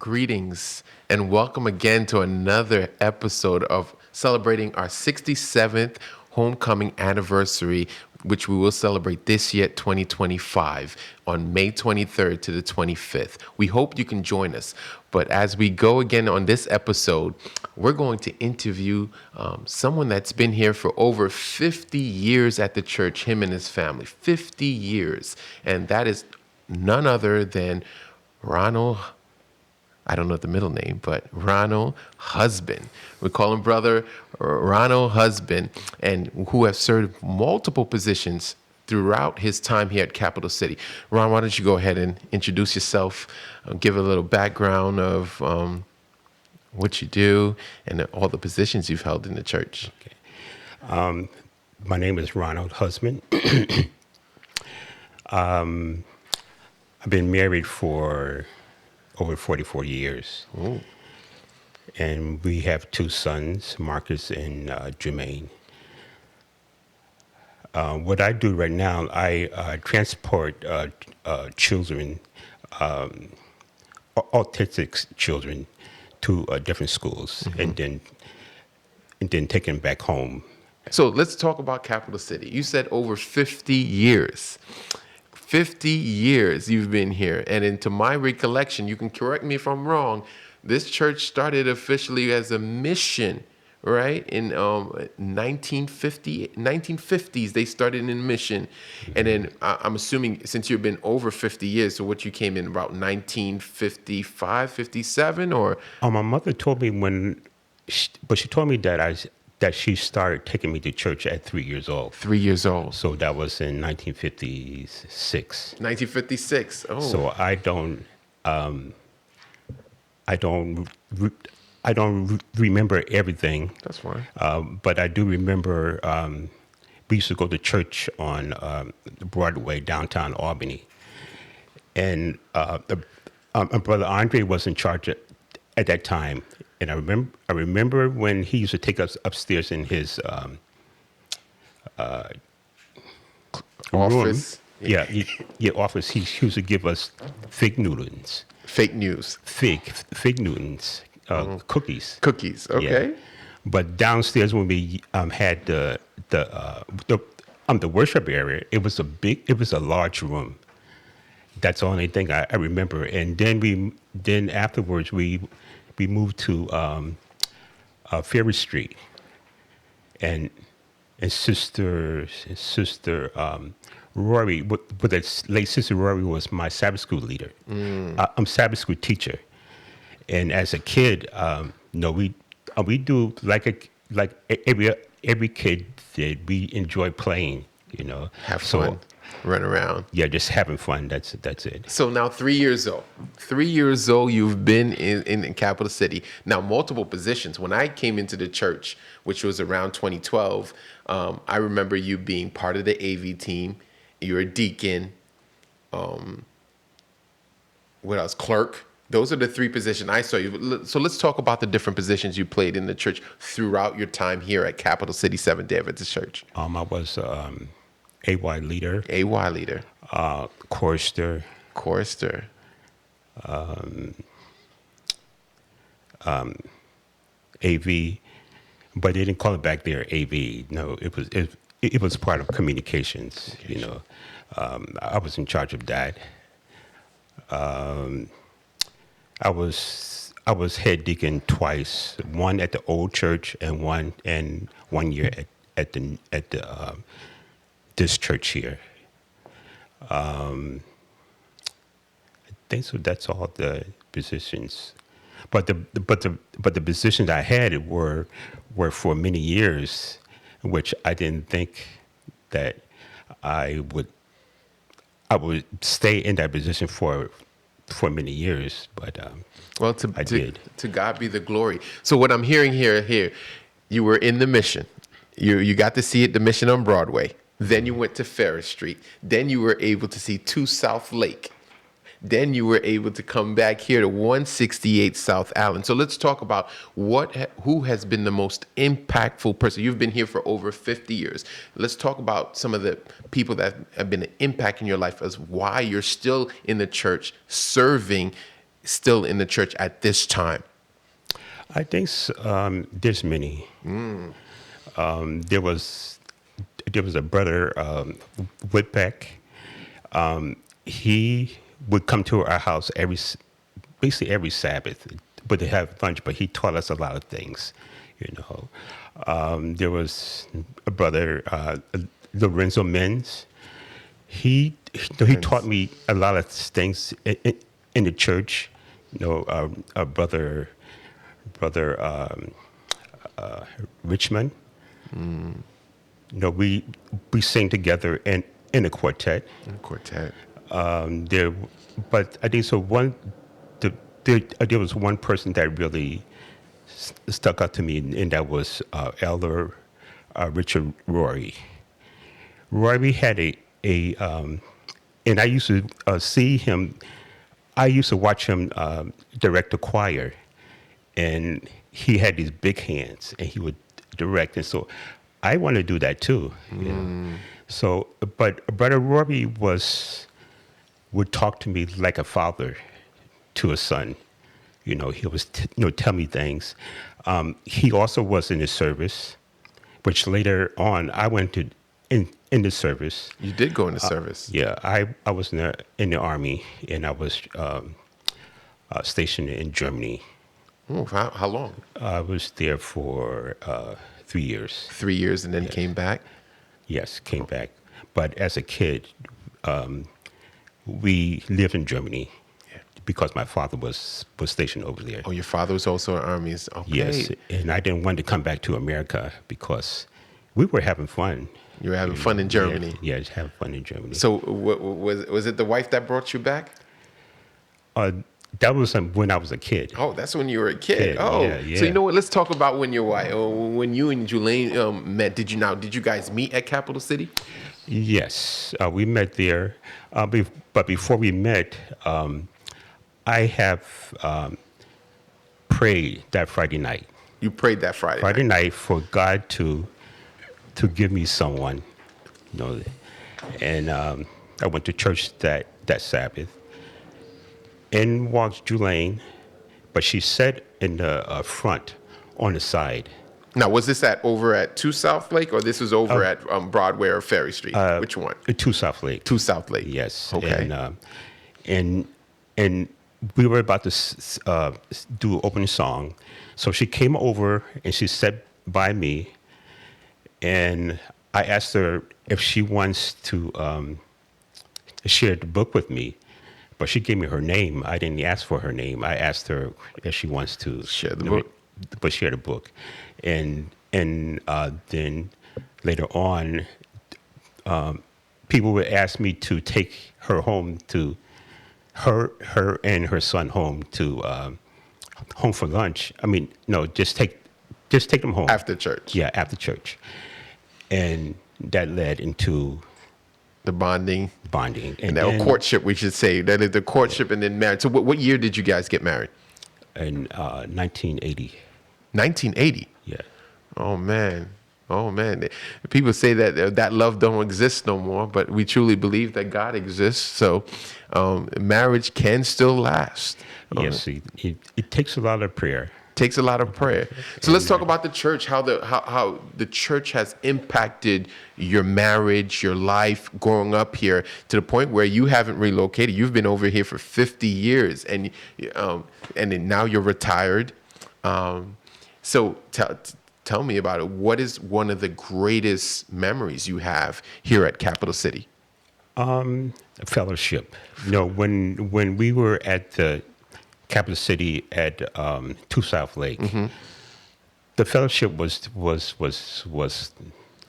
Greetings and welcome again to another episode of celebrating our 67th homecoming anniversary, which we will celebrate this year, 2025, on May 23rd to the 25th. We hope you can join us. But as we go again on this episode, we're going to interview someone that's been here for over 50 years at the church, him and his family, 50 years. And that is none other than Ronald, I don't know the middle name, but Ronald Husband. We call him Brother Ronald Husband, and who has served multiple positions throughout his time here at Capital City. Ron, why don't you go ahead and introduce yourself, give a little background of what you do and all the positions you've held in the church. Okay. My name is Ronald Husband. I've been married for over 44 years. Ooh. And we have two sons, Marcus and Jermaine. What I do right now, I transport children, autistic children, to different schools, and then take them back home. So let's talk about Capital City. You said over 50 years. 50 years you've been here. And into my recollection, you can correct me if I'm wrong, this church started officially as a mission, right? In 1950s, they started in mission. And then I'm assuming since you've been over 50 years, so what you came in about 1955, 57, or? My mother told me she told me that she started taking me to church at 3 years old. 3 years old. So that was in 1956. 1956. Oh. So I don't remember everything. That's fine. But I do remember we used to go to church on Broadway, downtown Albany. And Brother Andre was in charge at that time. And I remember when he used to take us upstairs in his office. Room. Yeah, office. He used to give us fig noodles. Fake news. Fig noodles, cookies. Cookies. Okay. Yeah. But downstairs when we had the worship area, it was a large room. That's the only thing I remember. And then afterwards we moved to Ferry Street, and Sister Rory, but late Sister Rory was my Sabbath school leader. I'm Sabbath school teacher, and as a kid, we do like every kid did. We enjoy playing, Have fun. Run around. Yeah, just having fun. That's it. So now 3 years old. 3 years old, you've been in Capital City. Now, multiple positions. When I came into the church, which was around 2012, I remember you being part of the AV team. You're a deacon. What else? Clerk. Those are the three positions I saw you. So let's talk about the different positions you played in the church throughout your time here at Capital City Seventh-Day Adventist Church. I was AY leader. AY leader. Chorister. Chorister. AV, but they didn't call it back there AV. No, it was part of communications. I was in charge of that. I was head deacon twice, one at the old church and 1 year at this church here. I think so. That's all the positions, but the positions I had were for many years, which I didn't think that I would stay in that position for many years, but I did. To God be the glory. So what I'm hearing here, you were in the mission. You got to see the mission on Broadway. Then you went to Ferris Street. Then you were able to see 2 South Lake. Then you were able to come back here to 168 South Allen. So let's talk about who has been the most impactful person. You've been here for over 50 years. Let's talk about some of the people that have been an impact in your life as why you're still in the church serving still in the church at this time? I think there's many. There was a brother, Woodpeck. He would come to our house basically every Sabbath, but to have lunch. But he taught us a lot of things, you know. There was a brother, Lorenzo Menz. He taught me a lot of things in the church. You know, brother Richmond. You know, we sing together in a quartet. Quartet. There, but I think so. There was one person that really stuck out to me, and that was Elder Richard Rory. Rory had and I used to see him. I used to watch him direct the choir, and he had these big hands, and he would direct, and so I want to do that too. You know? So, but Brother Rory would talk to me like a father to a son. You know, he was tell me things. He also was in the service, which later on I went to in the service. You did go into service. Yeah, I was in the army, and I was stationed in Germany. Oh, how long? I was there for 3 years. 3 years, and then came back? Yes, came back. But as a kid, we lived in Germany because my father was stationed over there. Oh, your father was also in armies. Okay. Yes, and I didn't want to come back to America because we were having fun. You were having fun in Germany. Yeah, just having fun in Germany. So was it the wife that brought you back? That was when I was a kid. Oh, that's when you were a kid. Oh, yeah. So you know what? Let's talk about when when you and Julaine met. Did you guys meet at Capital City? Yes, we met there. But before we met, I have prayed that Friday night. You prayed that Friday night for God to give me someone, you know. And I went to church that Sabbath. In walks Julaine, but she sat in the front on the side. Now, was this over at 2 South Lake, or this was over at Broadway or Ferry Street? Which one? 2 South Lake. 2 South Lake. Yes. Okay. And we were about to do an opening song, so she came over and she sat by me, and I asked her if she wants to share the book with me. But she gave me her name. I didn't ask for her name. I asked her if she wants to share the book. But share the book, and then later on, people would ask me to take her home to her and her son home to home for lunch. I mean, no, just take them home after church. Yeah, after church, and that led into the bonding, and then courtship. We should say that is the courtship, and then marriage. So, what year did you guys get married? In 1980. 1980. Yeah. Oh man. People say that love don't exist no more, but we truly believe that God exists. So, marriage can still last. Yes, it takes a lot of prayer. Takes a lot of prayer. So let's talk about the church, how the church has impacted your marriage, your life growing up here to the point where you haven't relocated. You've been over here for 50 years and then now you're retired. So tell me about it. What is one of the greatest memories you have here at Capital City? Fellowship. You know, when we were at the Capital City at 2 South Lake, mm-hmm. the fellowship was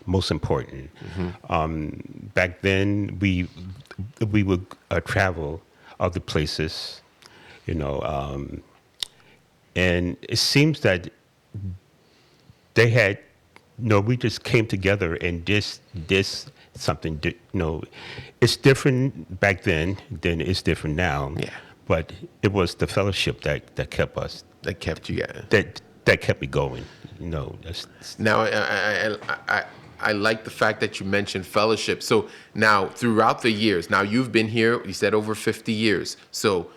most important. Mm-hmm. Back then, we would travel other places, you know, and it seems that they had, we just came together and this something. It's different back then than it's different now. Yeah. But it was the fellowship that kept us. That kept you. That kept me going. Now, I like the fact that you mentioned fellowship. So now, throughout the years, now you've been here, you said over 50 years. So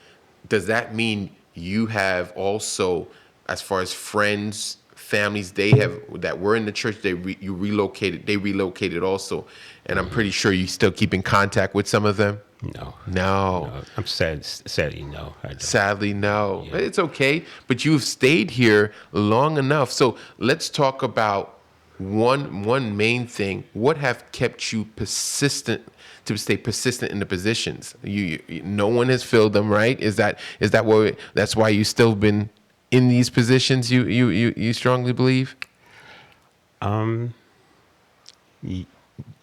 does that mean you have also, as far as friends, families, they have that were in the church, you relocated, they relocated also, and I'm pretty sure you still keep in contact with some of them? No. No. No. I'm sadly, no. I don't. Sadly, no. Yeah. It's okay, but you've stayed here long enough. So let's talk about one main thing. What have kept you persistent to stay persistent in the positions? No one has filled them, right? Is that what? That's why you still been in these positions? You strongly believe?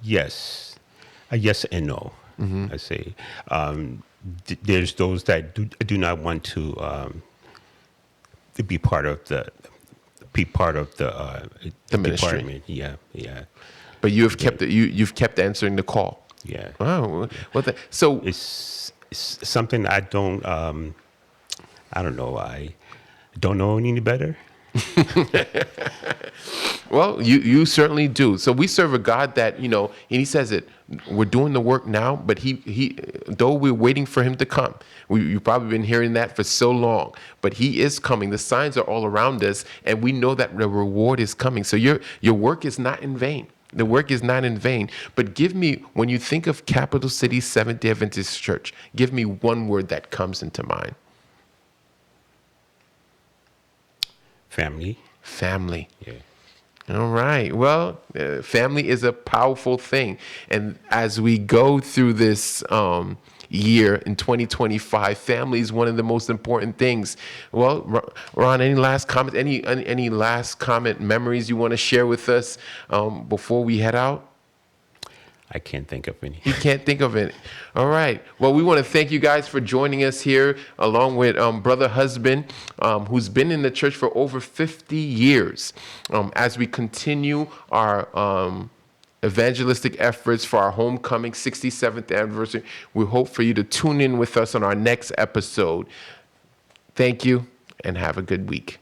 Yes. Yes and no. I say. There's those that do not want to be part of the The ministry. department. Yeah. But you have kept you've kept answering the call. Yeah. Oh, so It's something I don't. I don't know. I don't know any better. well, you certainly do. So we serve a God that, and he says it, we're doing the work now, but he though we're waiting for him to come. You've probably been hearing that for so long, but he is coming. The signs are all around us, and we know that the reward is coming. So your work is not in vain. The work is not in vain. But give me, when you think of Capital City Seventh-Day Adventist Church, give me one word that comes into mind. Family. Family. Yeah. All right. Well, family is a powerful thing. And as we go through this year in 2025, family is one of the most important things. Well, Ron, any last comment, any last comment, memories you want to share with us before we head out? I can't think of any. You can't think of it. All right. Well, we want to thank you guys for joining us here, along with Brother Husband, who's been in the church for over 50 years. As we continue our evangelistic efforts for our homecoming 67th anniversary, we hope for you to tune in with us on our next episode. Thank you, and have a good week.